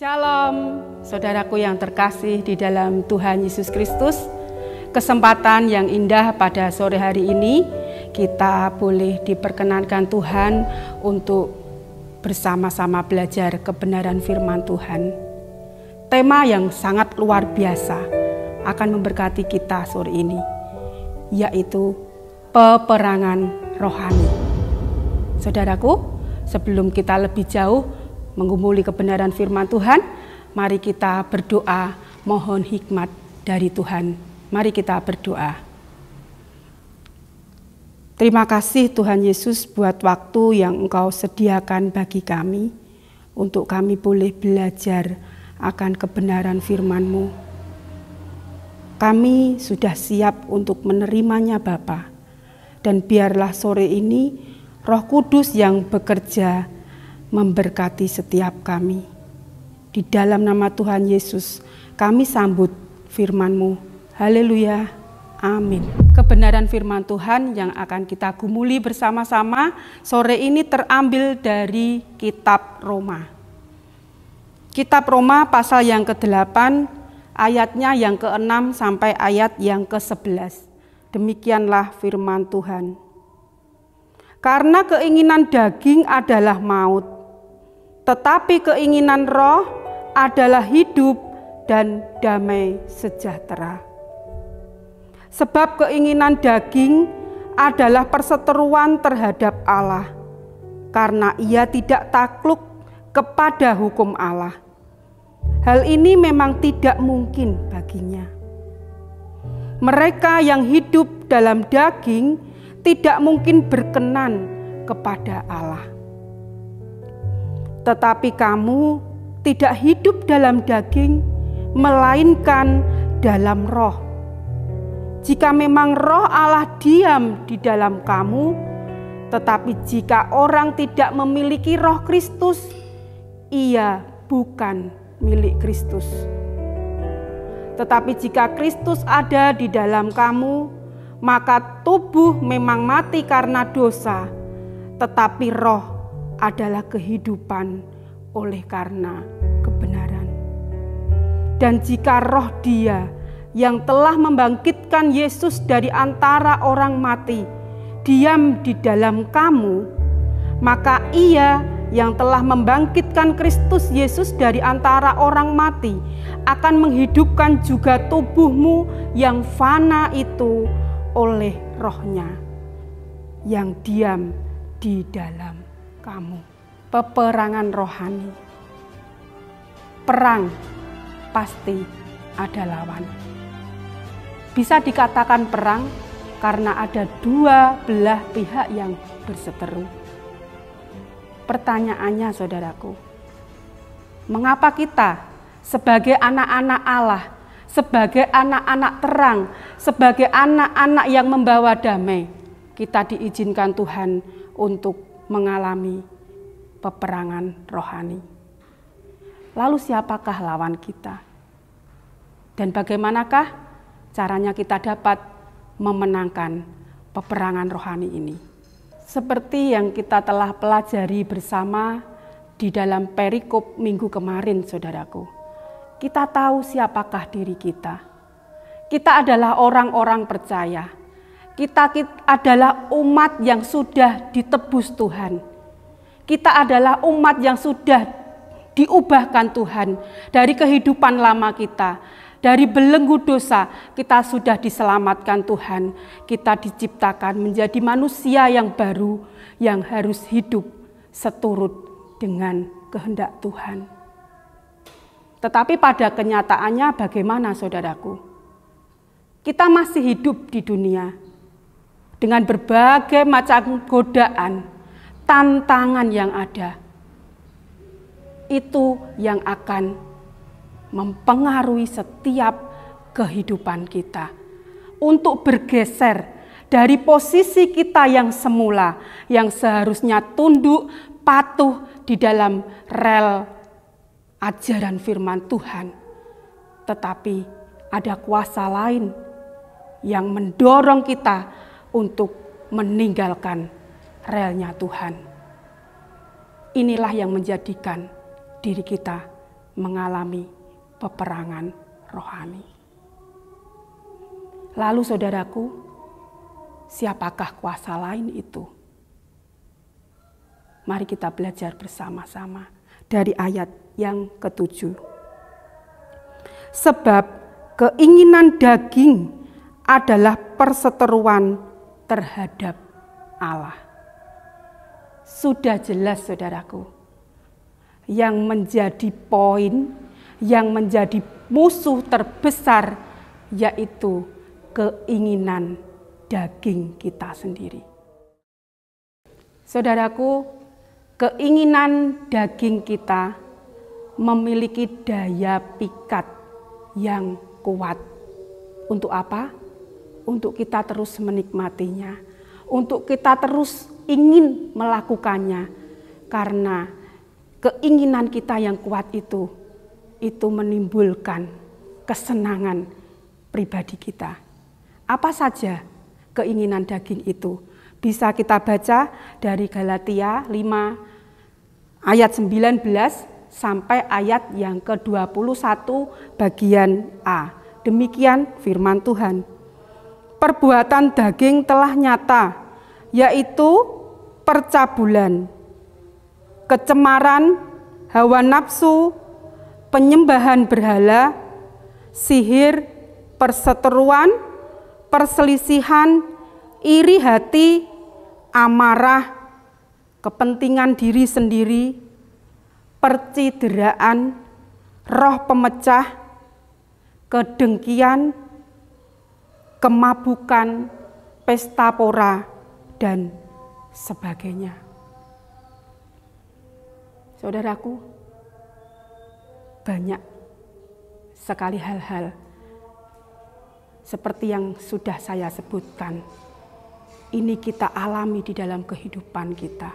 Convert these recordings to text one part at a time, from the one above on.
Shalom, saudaraku yang terkasih di dalam Tuhan Yesus Kristus. Kesempatan yang indah pada sore hari ini, kita boleh diperkenankan Tuhan untuk bersama-sama belajar kebenaran firman Tuhan. Tema yang sangat luar biasa akan memberkati kita sore ini, yaitu peperangan rohani. Saudaraku, sebelum kita lebih jauh menggumuli kebenaran firman Tuhan, mari kita berdoa mohon hikmat dari Tuhan. Mari kita berdoa. Terima kasih Tuhan Yesus buat waktu yang Engkau sediakan bagi kami, untuk kami boleh belajar akan kebenaran firman-Mu. Kami sudah siap untuk menerimanya Bapa, dan biarlah sore ini Roh Kudus yang bekerja memberkati setiap kami. Di dalam nama Tuhan Yesus, kami sambut firman-Mu. Haleluya. Amin. Kebenaran firman Tuhan yang akan kita gumuli bersama-sama sore ini terambil dari kitab Roma. Kitab Roma pasal yang ke-8, ayatnya yang ke-6 sampai ayat yang ke-11. Demikianlah firman Tuhan. Karena keinginan daging adalah maut, tetapi keinginan roh adalah hidup dan damai sejahtera. Sebab keinginan daging adalah perseteruan terhadap Allah, karena ia tidak takluk kepada hukum Allah. Hal ini memang tidak mungkin baginya. Mereka yang hidup dalam daging tidak mungkin berkenan kepada Allah. Tetapi kamu tidak hidup dalam daging, melainkan dalam roh. Jika memang roh Allah diam di dalam kamu, tetapi jika orang tidak memiliki roh Kristus, ia bukan milik Kristus. Tetapi jika Kristus ada di dalam kamu, maka tubuh memang mati karena dosa, tetapi roh adalah kehidupan oleh karena kebenaran. Dan jika roh Dia yang telah membangkitkan Yesus dari antara orang mati diam di dalam kamu, maka Ia yang telah membangkitkan Kristus Yesus dari antara orang mati akan menghidupkan juga tubuhmu yang fana itu oleh rohnya yang diam di dalam kamu. Peperangan rohani. Perang pasti ada lawan. Bisa dikatakan perang karena ada dua belah pihak yang berseteru. Pertanyaannya saudaraku, mengapa kita sebagai anak-anak Allah, sebagai anak-anak terang, sebagai anak-anak yang membawa damai, kita diizinkan Tuhan untuk mengalami peperangan rohani? Lalu siapakah lawan kita? Dan bagaimanakah caranya kita dapat memenangkan peperangan rohani ini? Seperti yang kita telah pelajari bersama di dalam perikop minggu kemarin, saudaraku. Kita tahu siapakah diri kita. Kita adalah orang-orang percaya. Kita adalah umat yang sudah ditebus Tuhan. Kita adalah umat yang sudah diubahkan Tuhan dari kehidupan lama kita. Dari belenggu dosa kita sudah diselamatkan Tuhan. Kita diciptakan menjadi manusia yang baru yang harus hidup seturut dengan kehendak Tuhan. Tetapi pada kenyataannya bagaimana saudaraku? Kita masih hidup di dunia dengan berbagai macam godaan, tantangan yang ada. Itu yang akan mempengaruhi setiap kehidupan kita. Untuk bergeser dari posisi kita yang semula, yang seharusnya tunduk, patuh di dalam rel ajaran firman Tuhan. Tetapi ada kuasa lain yang mendorong kita untuk meninggalkan relnya Tuhan. Inilah yang menjadikan diri kita mengalami peperangan rohani. Lalu saudaraku, siapakah kuasa lain itu? Mari kita belajar bersama-sama dari ayat yang ke-7. Sebab keinginan daging adalah perseteruan terhadap Allah. Sudah jelas saudaraku, yang menjadi poin, yang menjadi musuh terbesar yaitu keinginan daging kita sendiri. Saudaraku, keinginan daging kita memiliki daya pikat yang kuat. Untuk apa? Untuk kita terus menikmatinya, untuk kita terus ingin melakukannya, karena keinginan kita yang kuat itu menimbulkan kesenangan pribadi kita. Apa saja keinginan daging itu? Bisa kita baca dari Galatia 5 ayat 19 sampai ayat yang ke-21 bagian A. Demikian firman Tuhan. Perbuatan daging telah nyata, yaitu percabulan, kecemaran, hawa nafsu, penyembahan berhala, sihir, perseteruan, perselisihan, iri hati, amarah, kepentingan diri sendiri, percideraan, roh pemecah, kedengkian, kemabukan, pesta pora, dan sebagainya. Saudaraku, banyak sekali hal-hal seperti yang sudah saya sebutkan. Ini kita alami di dalam kehidupan kita.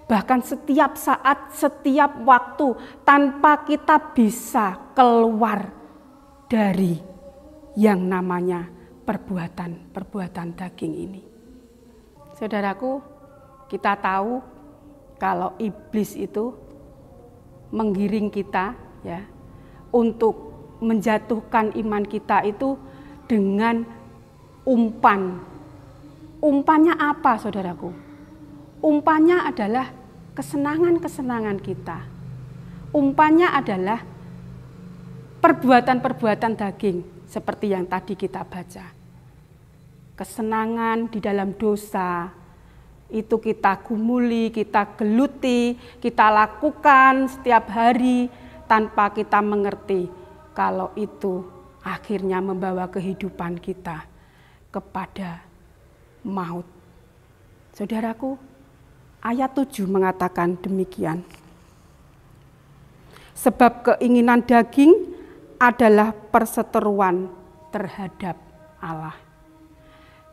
Bahkan setiap saat, setiap waktu, tanpa kita bisa keluar dari yang namanya perbuatan daging ini. Saudaraku, kita tahu kalau iblis itu menggiring kita ya untuk menjatuhkan iman kita itu dengan umpan. Umpannya apa, saudaraku? Umpannya adalah kesenangan-kesenangan kita. Umpannya adalah perbuatan-perbuatan daging seperti yang tadi kita baca. Kesenangan di dalam dosa itu kita gumuli, kita geluti, kita lakukan setiap hari tanpa kita mengerti kalau itu akhirnya membawa kehidupan kita kepada maut. Saudaraku, ayat 7 mengatakan demikian. Sebab keinginan daging adalah perseteruan terhadap Allah.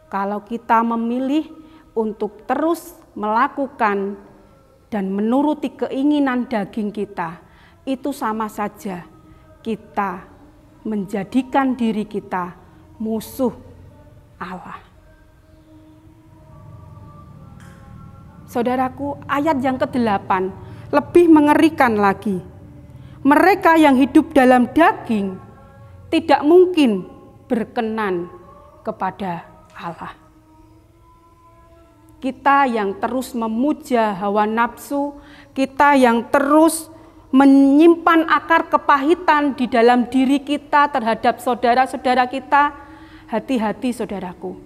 Kalau kita memilih untuk terus melakukan dan menuruti keinginan daging kita, itu sama saja kita menjadikan diri kita musuh Allah. Saudaraku, ayat yang ke-8 lebih mengerikan lagi. Mereka yang hidup dalam daging tidak mungkin berkenan kepada Allah. Kita yang terus memuja hawa nafsu, kita yang terus menyimpan akar kepahitan di dalam diri kita terhadap saudara-saudara kita, hati-hati saudaraku.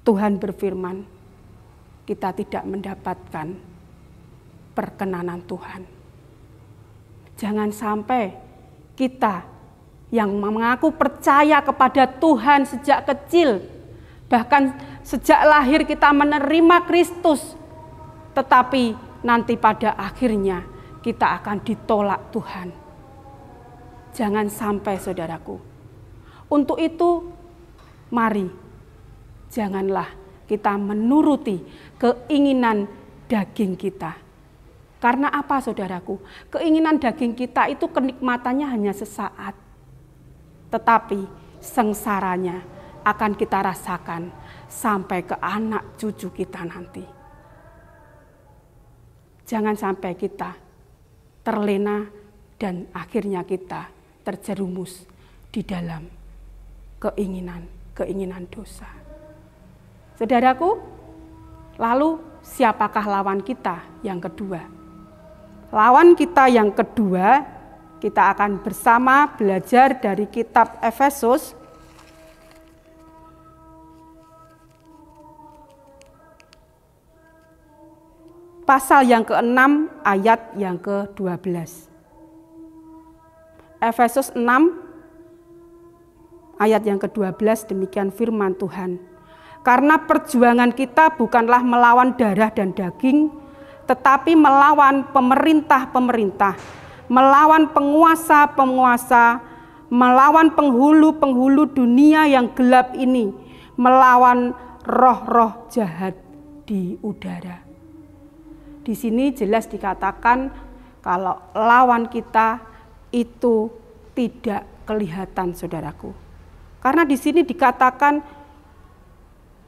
Tuhan berfirman, kita tidak mendapatkan perkenanan Tuhan. Jangan sampai kita yang mengaku percaya kepada Tuhan sejak kecil, bahkan sejak lahir kita menerima Kristus, tetapi nanti pada akhirnya kita akan ditolak Tuhan. Jangan sampai saudaraku. Untuk itu, mari janganlah kita menuruti keinginan daging kita. Karena apa saudaraku? Keinginan daging kita itu kenikmatannya hanya sesaat. Tetapi sengsaranya akan kita rasakan sampai ke anak cucu kita nanti. Jangan sampai kita terlena, dan akhirnya kita terjerumus di dalam keinginan dosa. Saudaraku, lalu siapakah lawan kita yang kedua? Lawan kita yang kedua, kita akan bersama belajar dari kitab Efesus pasal yang ke-6 ayat yang ke-12. Efesus 6 ayat yang ke-12, demikian firman Tuhan. Karena perjuangan kita bukanlah melawan darah dan daging, tetapi melawan pemerintah-pemerintah, melawan penguasa-penguasa, melawan penghulu-penghulu dunia yang gelap ini, melawan roh-roh jahat di udara. Di sini jelas dikatakan kalau lawan kita itu tidak kelihatan, saudaraku. Karena di sini dikatakan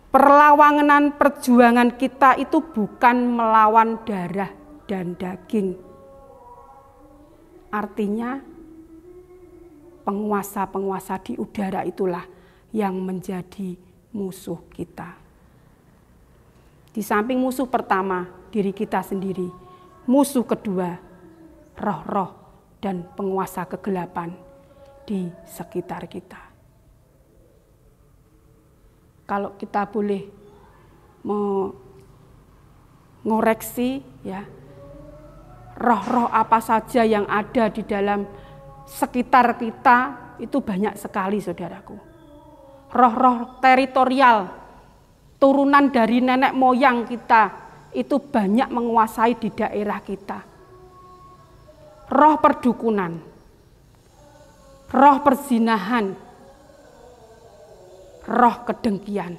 perlawanan perjuangan kita itu bukan melawan darah dan daging. Artinya penguasa-penguasa di udara itulah yang menjadi musuh kita. Di samping musuh pertama, diri kita sendiri, musuh kedua, roh-roh dan penguasa kegelapan di sekitar kita. Kalau kita boleh mengoreksi, ya, roh-roh apa saja yang ada di dalam sekitar kita itu banyak sekali, saudaraku. Roh-roh teritorial, turunan dari nenek moyang kita, itu banyak menguasai di daerah kita. Roh perdukunan, roh perzinahan, roh kedengkian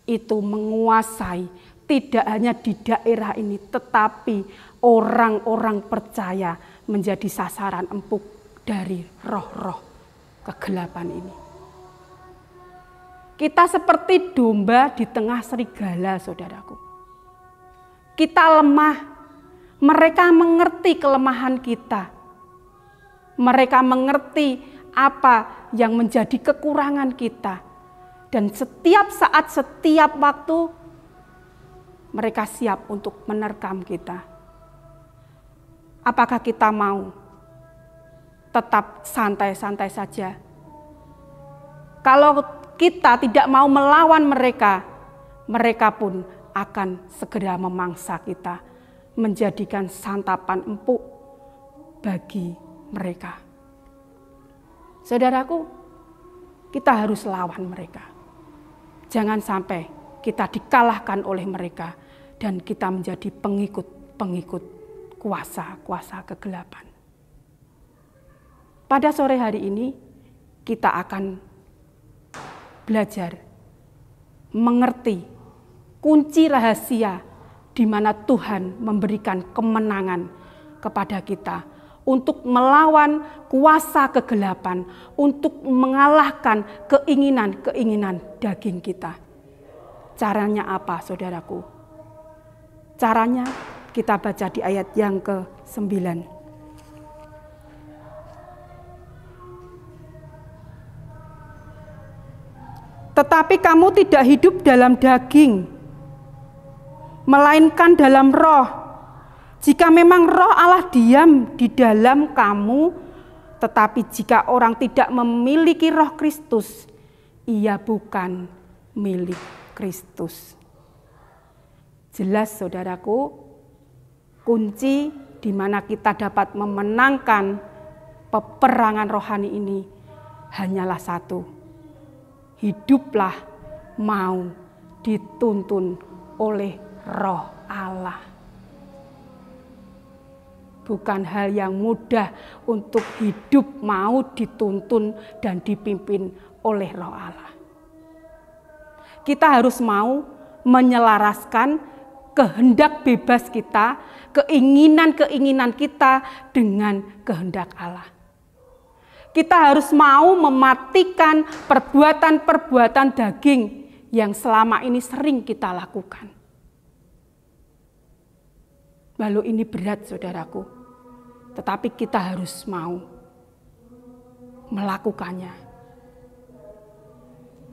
itu menguasai tidak hanya di daerah ini, tetapi orang-orang percaya menjadi sasaran empuk dari roh-roh kegelapan ini. Kita seperti domba di tengah serigala, saudaraku. Kita lemah, mereka mengerti kelemahan kita. Mereka mengerti apa yang menjadi kekurangan kita. Dan setiap saat, setiap waktu, mereka siap untuk menerkam kita. Apakah kita mau tetap santai-santai saja? Kalau kita tidak mau melawan mereka, mereka pun akan segera memangsa kita, menjadikan santapan empuk bagi mereka. Saudaraku, kita harus lawan mereka. Jangan sampai kita dikalahkan oleh mereka dan kita menjadi pengikut-pengikut kuasa-kuasa kegelapan. Pada sore hari ini kita akan belajar mengerti kunci rahasia di mana Tuhan memberikan kemenangan kepada kita untuk melawan kuasa kegelapan, untuk mengalahkan keinginan-keinginan daging kita. Caranya apa, saudaraku? Caranya kita baca di ayat yang ke-9. Tetapi kamu tidak hidup dalam daging, melainkan dalam roh. Jika memang roh Allah diam di dalam kamu, tetapi jika orang tidak memiliki roh Kristus, ia bukan milik Kristus. Jelas, saudaraku, kunci di mana kita dapat memenangkan peperangan rohani ini hanyalah satu. Hiduplah mau dituntun oleh roh Allah. Bukan hal yang mudah untuk hidup mau dituntun dan dipimpin oleh roh Allah. Kita harus mau menyelaraskan kehendak bebas kita, keinginan-keinginan kita dengan kehendak Allah. Kita harus mau mematikan perbuatan-perbuatan daging yang selama ini sering kita lakukan. Walau ini berat saudaraku, tetapi kita harus mau melakukannya.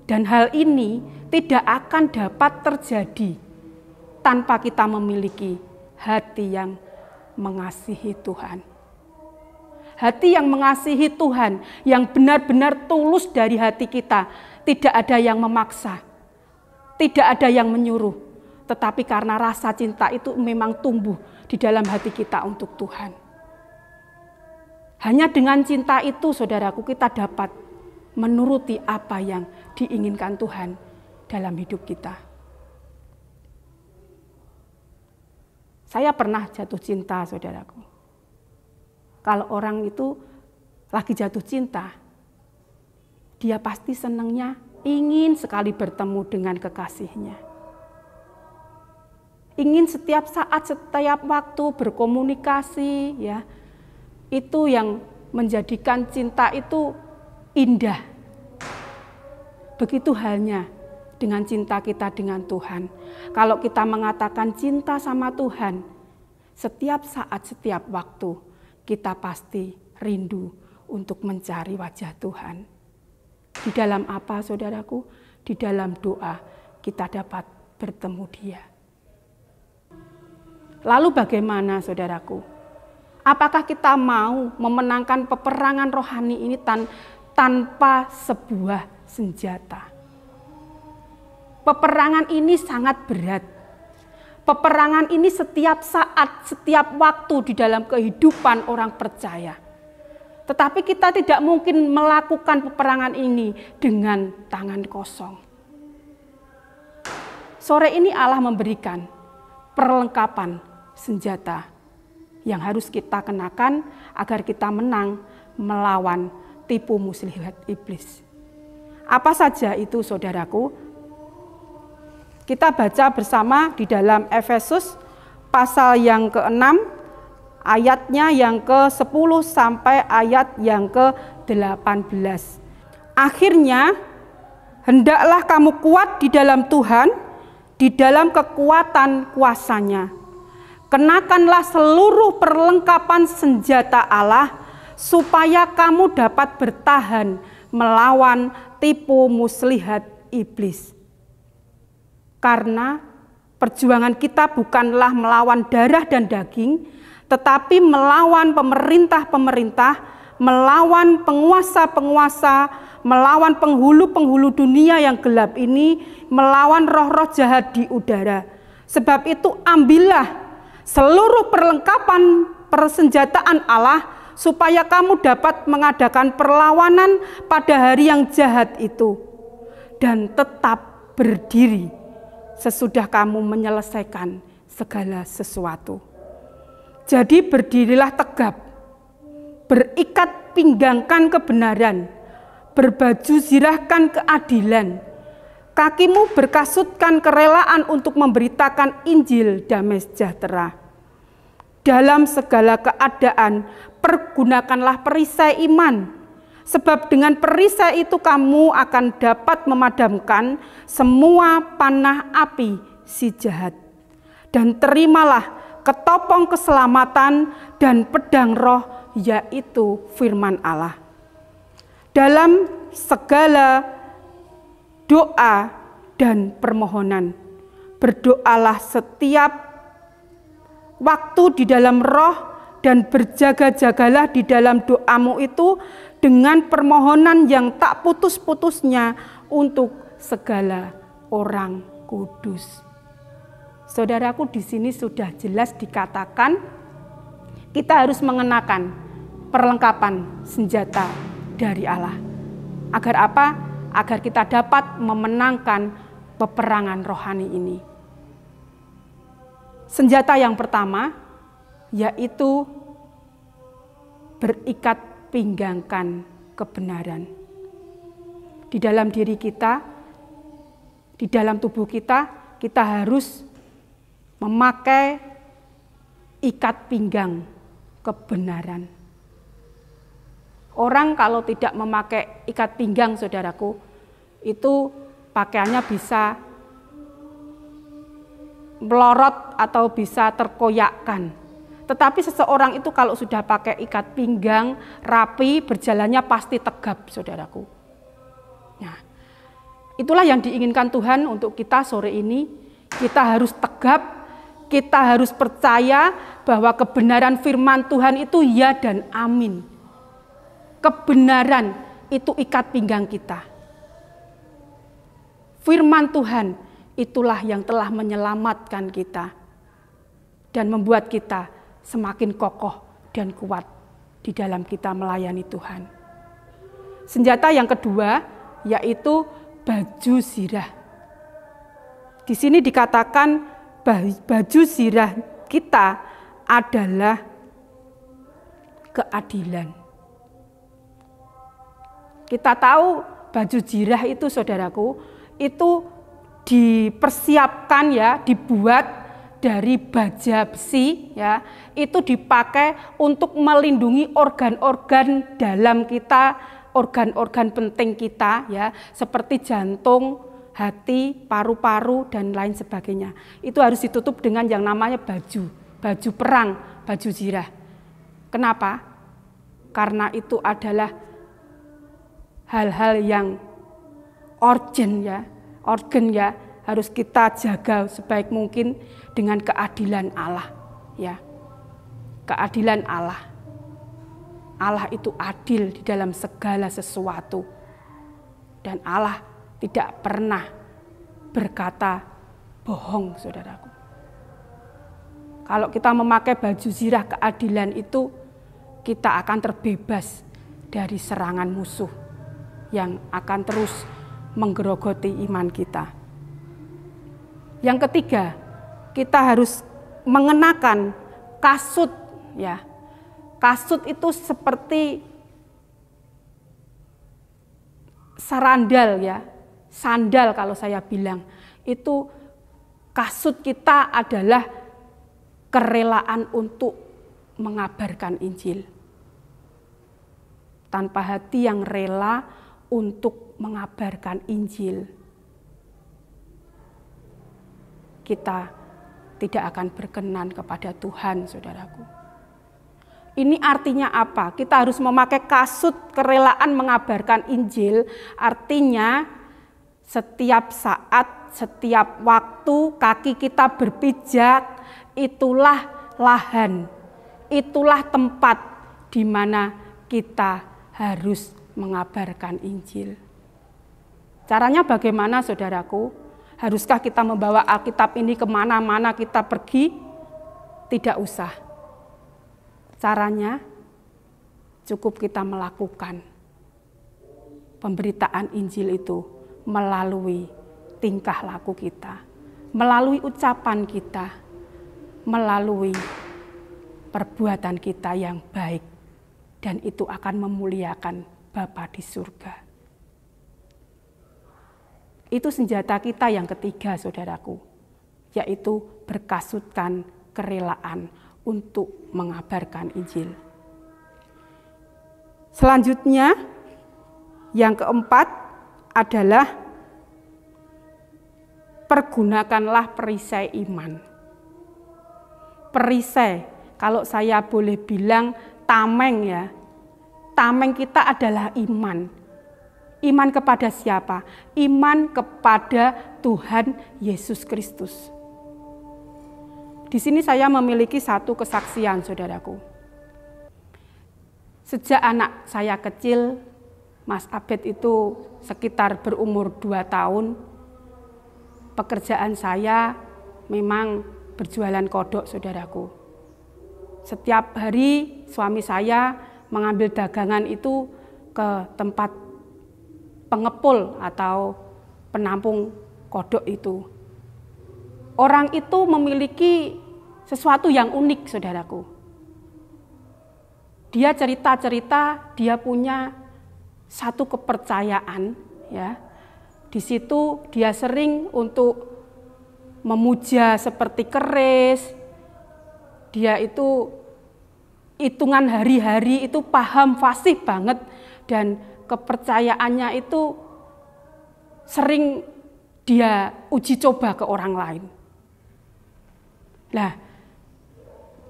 Dan hal ini tidak akan dapat terjadi tanpa kita memiliki hati yang mengasihi Tuhan. Hati yang mengasihi Tuhan, yang benar-benar tulus dari hati kita. Tidak ada yang memaksa, tidak ada yang menyuruh. Tetapi karena rasa cinta itu memang tumbuh di dalam hati kita untuk Tuhan. Hanya dengan cinta itu, saudaraku, kita dapat menuruti apa yang diinginkan Tuhan dalam hidup kita. Saya pernah jatuh cinta, saudaraku. Kalau orang itu lagi jatuh cinta, dia pasti senangnya ingin sekali bertemu dengan kekasihnya. Ingin setiap saat, setiap waktu berkomunikasi, ya. Itu yang menjadikan cinta itu indah. Begitu halnya dengan cinta kita dengan Tuhan. Kalau kita mengatakan cinta sama Tuhan, setiap saat, setiap waktu, kita pasti rindu untuk mencari wajah Tuhan. Di dalam apa, saudaraku? Di dalam doa kita dapat bertemu Dia. Lalu bagaimana, saudaraku? Apakah kita mau memenangkan peperangan rohani ini tanpa sebuah senjata? Peperangan ini sangat berat. Peperangan ini setiap saat, setiap waktu di dalam kehidupan orang percaya. Tetapi kita tidak mungkin melakukan peperangan ini dengan tangan kosong. Sore ini Allah memberikan perlengkapan senjata yang harus kita kenakan agar kita menang melawan tipu muslihat iblis. Apa saja itu, saudaraku? Kita baca bersama di dalam Efesus pasal yang ke-6, ayatnya yang ke-10 sampai ayat yang ke-18. Akhirnya, hendaklah kamu kuat di dalam Tuhan, di dalam kekuatan kuasa-Nya. Kenakanlah seluruh perlengkapan senjata Allah, supaya kamu dapat bertahan melawan tipu muslihat iblis. Karena perjuangan kita bukanlah melawan darah dan daging, tetapi melawan pemerintah-pemerintah, melawan penguasa-penguasa, melawan penghulu-penghulu dunia yang gelap ini, melawan roh-roh jahat di udara. Sebab itu ambillah seluruh perlengkapan persenjataan Allah, supaya kamu dapat mengadakan perlawanan pada hari yang jahat itu, dan tetap berdiri sesudah kamu menyelesaikan segala sesuatu. Jadi berdirilah tegap, berikat pinggangkan kebenaran, berbaju zirahkan keadilan, kakimu berkasutkan kerelaan untuk memberitakan Injil damai sejahtera. Dalam segala keadaan, pergunakanlah perisai iman, sebab dengan perisai itu kamu akan dapat memadamkan semua panah api si jahat. Dan terimalah ketopong keselamatan dan pedang roh, yaitu firman Allah. Dalam segala doa dan permohonan, berdoalah setiap waktu di dalam roh, dan berjaga-jagalah di dalam doamu itu dengan permohonan yang tak putus-putusnya untuk segala orang kudus. Saudaraku, di sini sudah jelas dikatakan kita harus mengenakan perlengkapan senjata dari Allah. Agar apa? Agar kita dapat memenangkan peperangan rohani ini. Senjata yang pertama yaitu berikat pinggangkan kebenaran. Di dalam diri kita, di dalam tubuh kita, kita harus memakai ikat pinggang kebenaran. Orang kalau tidak memakai ikat pinggang, saudaraku, itu pakaiannya bisa melorot atau bisa terkoyakkan. Tetapi seseorang itu kalau sudah pakai ikat pinggang, rapi, berjalannya pasti tegap, saudaraku. Nah, itulah yang diinginkan Tuhan untuk kita sore ini. Kita harus tegap, kita harus percaya bahwa kebenaran firman Tuhan itu ya dan amin. Kebenaran itu ikat pinggang kita. Firman Tuhan itulah yang telah menyelamatkan kita dan membuat kita semakin kokoh dan kuat di dalam kita melayani Tuhan. Senjata yang kedua yaitu baju zirah. Di sini dikatakan baju zirah kita adalah keadilan. Kita tahu baju zirah itu, saudaraku, itu dipersiapkan ya, dibuat dari baja besi ya, itu dipakai untuk melindungi organ-organ dalam kita, organ-organ penting kita ya, seperti jantung, hati, paru-paru dan lain sebagainya. Itu harus ditutup dengan yang namanya baju perang, baju zirah. Kenapa? Karena itu adalah hal-hal yang urgent ya, organ ya, harus kita jaga sebaik mungkin dengan keadilan Allah ya. Keadilan Allah. Allah itu adil di dalam segala sesuatu. Dan Allah tidak pernah berkata bohong, saudaraku. Kalau kita memakai baju zirah keadilan itu, kita akan terbebas dari serangan musuh yang akan terus menggerogoti iman kita. Yang ketiga, kita harus mengenakan kasut ya. Kasut itu seperti sarandal ya, sandal kalau saya bilang. Itu kasut kita adalah kerelaan untuk mengabarkan Injil. Tanpa hati yang rela untuk mengabarkan Injil, kita tidak akan berkenan kepada Tuhan, saudaraku. Ini artinya apa? Kita harus memakai kasut kerelaan mengabarkan Injil, artinya setiap saat, setiap waktu kaki kita berpijak, itulah lahan, itulah tempat di mana kita harus mengabarkan Injil. Caranya bagaimana, saudaraku? Haruskah kita membawa Alkitab ini kemana-mana kita pergi? Tidak usah. Caranya cukup kita melakukan pemberitaan Injil itu melalui tingkah laku kita, melalui ucapan kita, melalui perbuatan kita yang baik, dan itu akan memuliakan Bapa di surga. Itu senjata kita yang ketiga, saudaraku, yaitu berkasutkan kerelaan untuk mengabarkan Injil. Selanjutnya, yang keempat adalah pergunakanlah perisai iman. Perisai, kalau saya boleh bilang tameng ya, tameng kita adalah iman. Iman kepada siapa? Iman kepada Tuhan Yesus Kristus. Di sini saya memiliki satu kesaksian, saudaraku. Sejak anak saya kecil, Mas Abed itu sekitar berumur 2 tahun, pekerjaan saya memang berjualan kodok, saudaraku. Setiap hari suami saya mengambil dagangan itu ke tempat pengepul atau penampung kodok itu. Orang itu memiliki sesuatu yang unik, saudaraku. Dia cerita-cerita, dia punya satu kepercayaan, ya. Di situ dia sering untuk memuja seperti keris. Dia itu hitungan hari-hari itu paham fasih banget, dan kepercayaannya itu sering dia uji coba ke orang lain. Nah,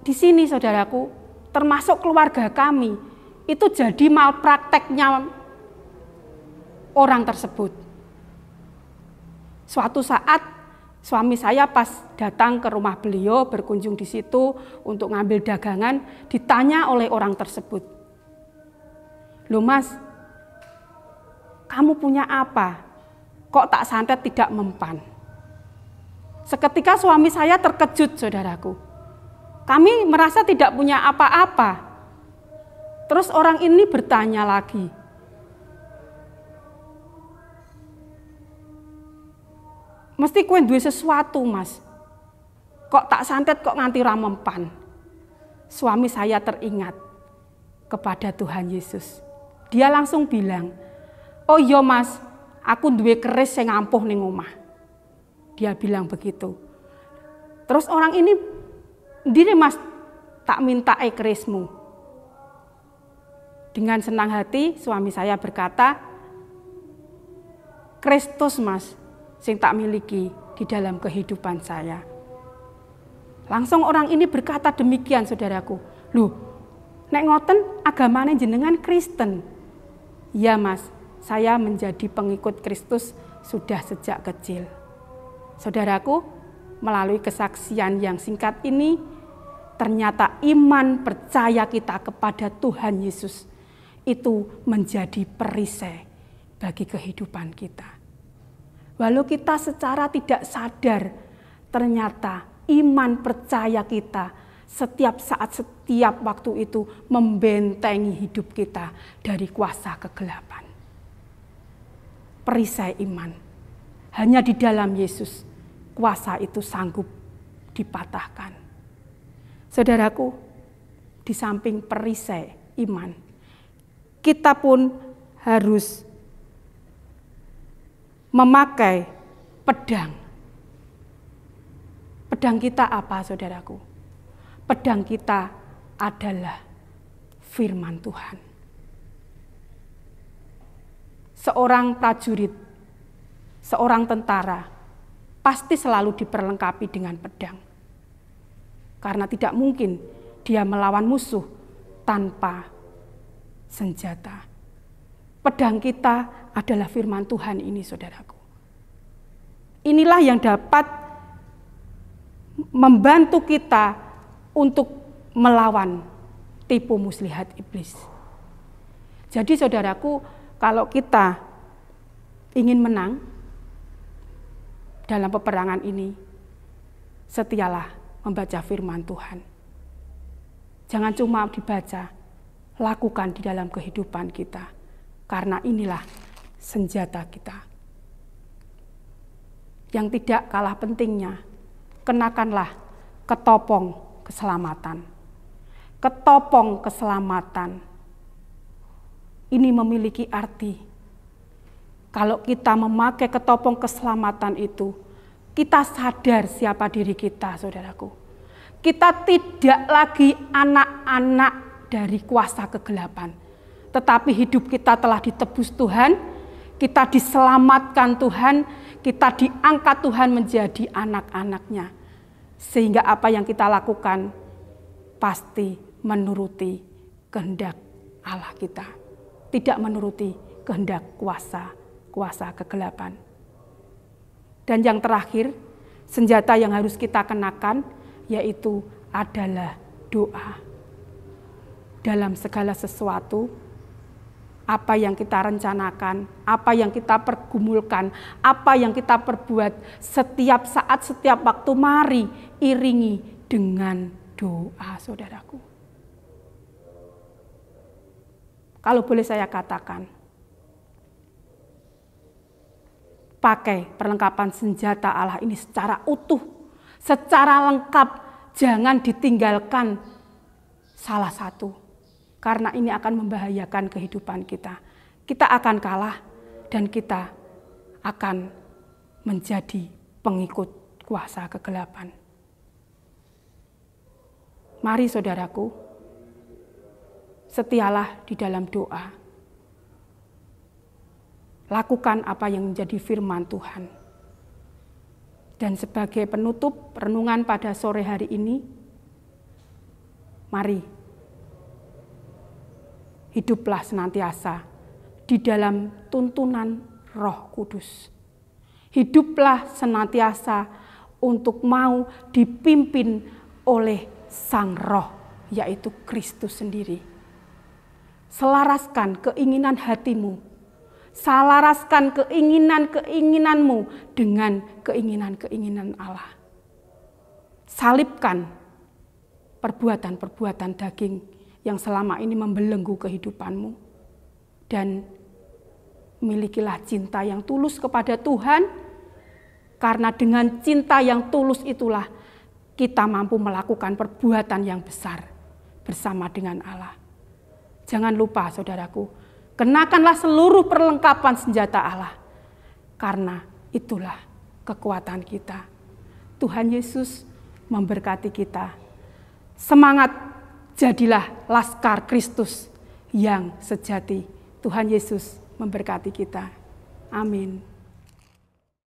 di sini saudaraku, termasuk keluarga kami, itu jadi malprakteknya orang tersebut. Suatu saat suami saya pas datang ke rumah beliau, berkunjung di situ untuk ngambil dagangan, ditanya oleh orang tersebut, "Loh Mas, kamu punya apa? Kok tak santet tidak mempan?" Seketika suami saya terkejut, saudaraku. Kami merasa tidak punya apa-apa. Terus orang ini bertanya lagi, "Mesti kowe duwe sesuatu, Mas. Kok tak santet kok nganti ra mempan?" Suami saya teringat kepada Tuhan Yesus. Dia langsung bilang, "Oh iya Mas, aku duwe keris sing ampuh ning omah." Dia bilang begitu. Terus orang ini, "Ndine Mas, tak minta kerismu." Dengan senang hati suami saya berkata, "Kristus Mas, sing tak miliki di dalam kehidupan saya." Langsung orang ini berkata demikian, saudaraku. "Loh, nek ngoten agamane jenengan Kristen?" "Ya Mas, saya menjadi pengikut Kristus sudah sejak kecil." Saudaraku, melalui kesaksian yang singkat ini, ternyata iman percaya kita kepada Tuhan Yesus itu menjadi perisai bagi kehidupan kita. Walau kita secara tidak sadar, ternyata iman percaya kita setiap saat, setiap waktu itu membentengi hidup kita dari kuasa kegelapan. Perisai iman, hanya di dalam Yesus kuasa itu sanggup dipatahkan. Saudaraku, di samping perisai iman, kita pun harus memakai pedang. Pedang kita apa, saudaraku? Pedang kita adalah firman Tuhan. Seorang prajurit, seorang tentara, pasti selalu diperlengkapi dengan pedang. Karena tidak mungkin dia melawan musuh tanpa senjata. Pedang kita adalah firman Tuhan ini, saudaraku. Inilah yang dapat membantu kita untuk melawan tipu muslihat iblis. Jadi saudaraku, kalau kita ingin menang dalam peperangan ini, setialah membaca firman Tuhan. Jangan cuma dibaca, lakukan di dalam kehidupan kita. Karena inilah senjata kita. Yang tidak kalah pentingnya, kenakanlah ketopong keselamatan. Ketopong keselamatan ini memiliki arti. Kalau kita memakai ketopong keselamatan itu, kita sadar siapa diri kita, saudaraku. Kita tidak lagi anak-anak dari kuasa kegelapan, tetapi hidup kita telah ditebus Tuhan, kita diselamatkan Tuhan, kita diangkat Tuhan menjadi anak-anaknya. Sehingga apa yang kita lakukan pasti menuruti kehendak Allah kita, tidak menuruti kehendak kuasa kegelapan. Dan yang terakhir, senjata yang harus kita kenakan yaitu adalah doa. Dalam segala sesuatu, apa yang kita rencanakan, apa yang kita pergumulkan, apa yang kita perbuat, setiap saat, setiap waktu, mari iringi dengan doa, saudaraku. Kalau boleh saya katakan, pakai perlengkapan senjata Allah ini secara utuh, secara lengkap, jangan ditinggalkan salah satu. Karena ini akan membahayakan kehidupan kita. Kita akan kalah dan kita akan menjadi pengikut kuasa kegelapan. Mari saudaraku, setialah di dalam doa. Lakukan apa yang menjadi firman Tuhan. Dan sebagai penutup renungan pada sore hari ini, Mari, hiduplah senantiasa di dalam tuntunan Roh Kudus. Hiduplah senantiasa untuk mau dipimpin oleh Sang Roh, yaitu Kristus sendiri. Selaraskan keinginan hatimu, selaraskan keinginan-keinginanmu dengan keinginan-keinginan Allah. Salibkan perbuatan-perbuatan daging yang selama ini membelenggu kehidupanmu, dan milikilah cinta yang tulus kepada Tuhan, karena dengan cinta yang tulus itulah kita mampu melakukan perbuatan yang besar bersama dengan Allah. Jangan lupa saudaraku, kenakanlah seluruh perlengkapan senjata Allah, karena itulah kekuatan kita. Tuhan Yesus memberkati kita. Semangat, jadilah laskar Kristus yang sejati. Tuhan Yesus memberkati kita. Amin.